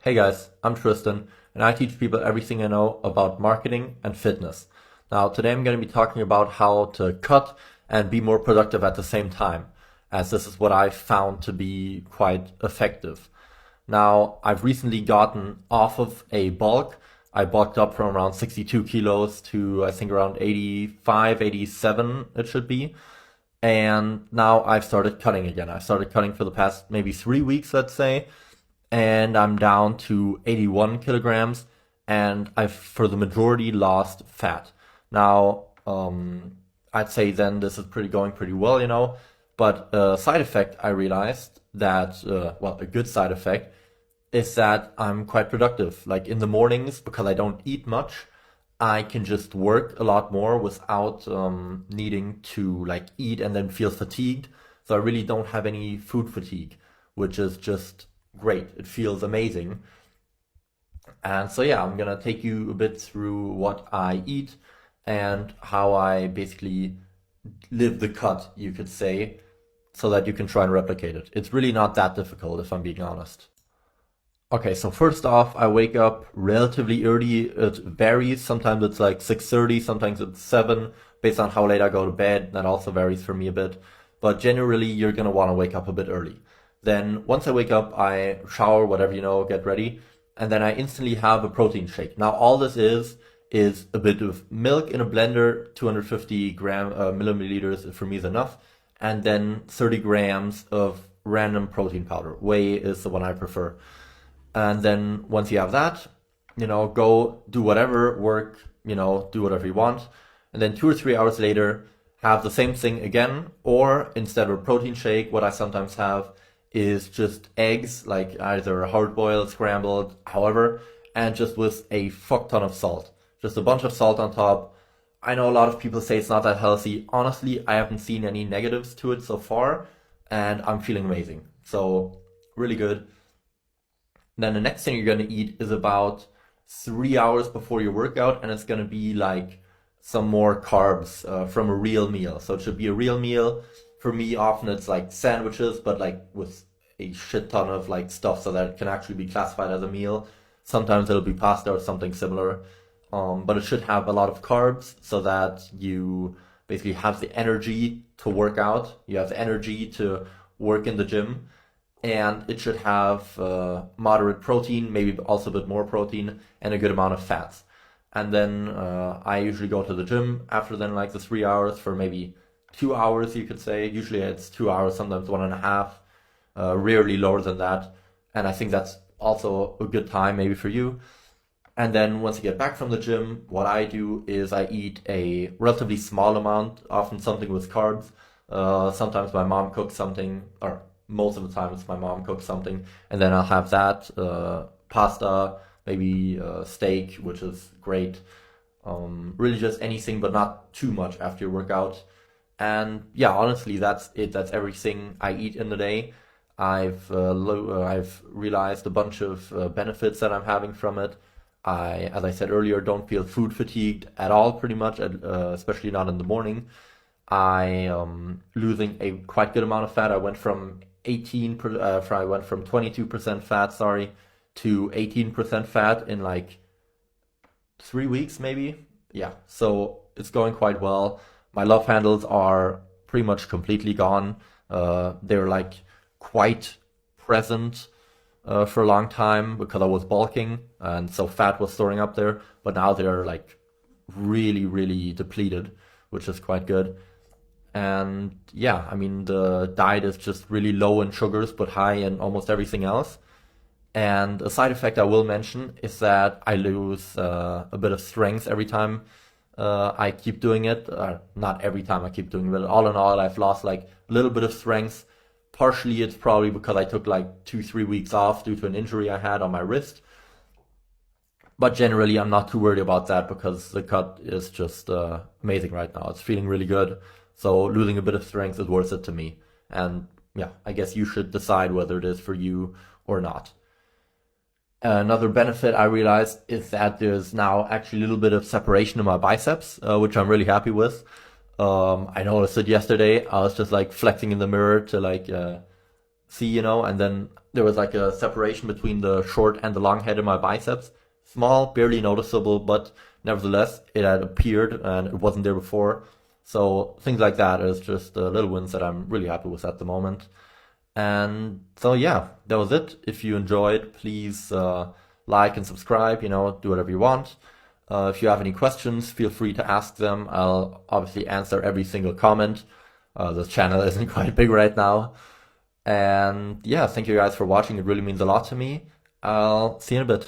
Hey guys, I'm Tristan, and I teach people everything I know about marketing and fitness. Now, today I'm going to be talking about how to cut and be more productive at the same time, as this is what I found to be quite effective. Now, I've recently gotten off of a bulk. I bulked up from around 62 kilos to I think around 85, 87 it should be. And now I've started cutting again. I started cutting for the past maybe 3 weeks, let's say, and I'm down to 81 kilograms, and I've for the majority lost fat. Now, I'd say then this is pretty going pretty well. But a side effect I realized that, well, a good side effect is that I'm quite productive. Like in the mornings, because I don't eat much, I can just work a lot more without needing to like eat and then feel fatigued. So I really don't have any food fatigue, which is just great. It feels amazing. And so yeah, I'm gonna take you a bit through what I eat and how I basically live the cut, you could say, so that you can try and replicate it. It's really not that difficult, if I'm being honest. Okay, so first off, I wake up relatively early. It varies. Sometimes it's like 6:30, sometimes it's 7, based on how late I go to bed. That also varies for me a bit. But generally, you're gonna want to wake up a bit early. Then once I wake up, I shower, whatever get ready, and then I instantly have a protein shake. Now all this is a bit of milk in a blender, 250 milliliters for me is enough, and then 30 grams of random protein powder. Whey is the one I prefer. And then once you have that, go do whatever, work, do whatever you want. And then 2 or 3 hours later, have the same thing again. Or instead of a protein shake, what I sometimes have is just eggs, like either hard boiled, scrambled, however, and just with a fuck ton of salt. Just a bunch of salt on top. I know a lot of people say it's not that healthy. Honestly, I haven't seen any negatives to it so far, and I'm feeling amazing. So, really good. Then the next thing you're gonna eat is about 3 hours before your workout, and it's gonna be like some more carbs from a real meal. So it should be a real meal. For me, often it's like sandwiches, but like with a shit ton of like stuff so that it can actually be classified as a meal. Sometimes it'll be pasta or something similar. But it should have a lot of carbs so that you basically have the energy to work out. You have the energy to work in the gym, and it should have moderate protein, maybe also a bit more protein, and a good amount of fats. And then I usually go to the gym after then, like the 3 hours for maybe 2 hours, you could say. Usually it's 2 hours, sometimes 1.5, rarely lower than that. And I think that's also a good time maybe for you. And then once you get back from the gym, what I do is I eat a relatively small amount, often something with carbs. Sometimes my mom cooks something, or most of the time it's my mom cooks something, and then I'll have that, pasta, maybe steak, which is great. Really just anything, but not too much after your workout. And yeah, honestly, that's it. That's everything I eat in the day. I've realized a bunch of benefits that I'm having from it. As I said earlier, don't feel food fatigued at all, pretty much, especially not in the morning. I am losing a quite good amount of fat. I went from 22% fat, sorry, to 18% fat in like 3 weeks, maybe. Yeah, so it's going quite well. My love handles are pretty much completely gone. They're like quite present for a long time because I was bulking, and so fat was storing up there. But now they're like really, really depleted, which is quite good. And yeah, I mean, the diet is just really low in sugars, but high in almost everything else. And a side effect I will mention is that I lose a bit of strength every time I keep doing it. Not every time I keep doing it, but all in all, I've lost like a little bit of strength. Partially, it's probably because I took like 2, 3 weeks off due to an injury I had on my wrist. But generally, I'm not too worried about that because the cut is just amazing right now. It's feeling really good. So losing a bit of strength is worth it to me. And yeah, I guess you should decide whether it is for you or not. Another benefit I realized is that there's now actually a little bit of separation in my biceps, which I'm really happy with. I noticed it yesterday. I was just like flexing in the mirror to like see, and then there was like a separation between the short and the long head in my biceps. Small, barely noticeable, but nevertheless, it had appeared and it wasn't there before. So things like that is just little wins that I'm really happy with at the moment. And so yeah, that was it. If you enjoyed, please like and subscribe, do whatever you want. If you have any questions, feel free to ask them. I'll obviously answer every single comment. This channel isn't quite big right now. And yeah, thank you guys for watching. It really means a lot to me. I'll see you in a bit.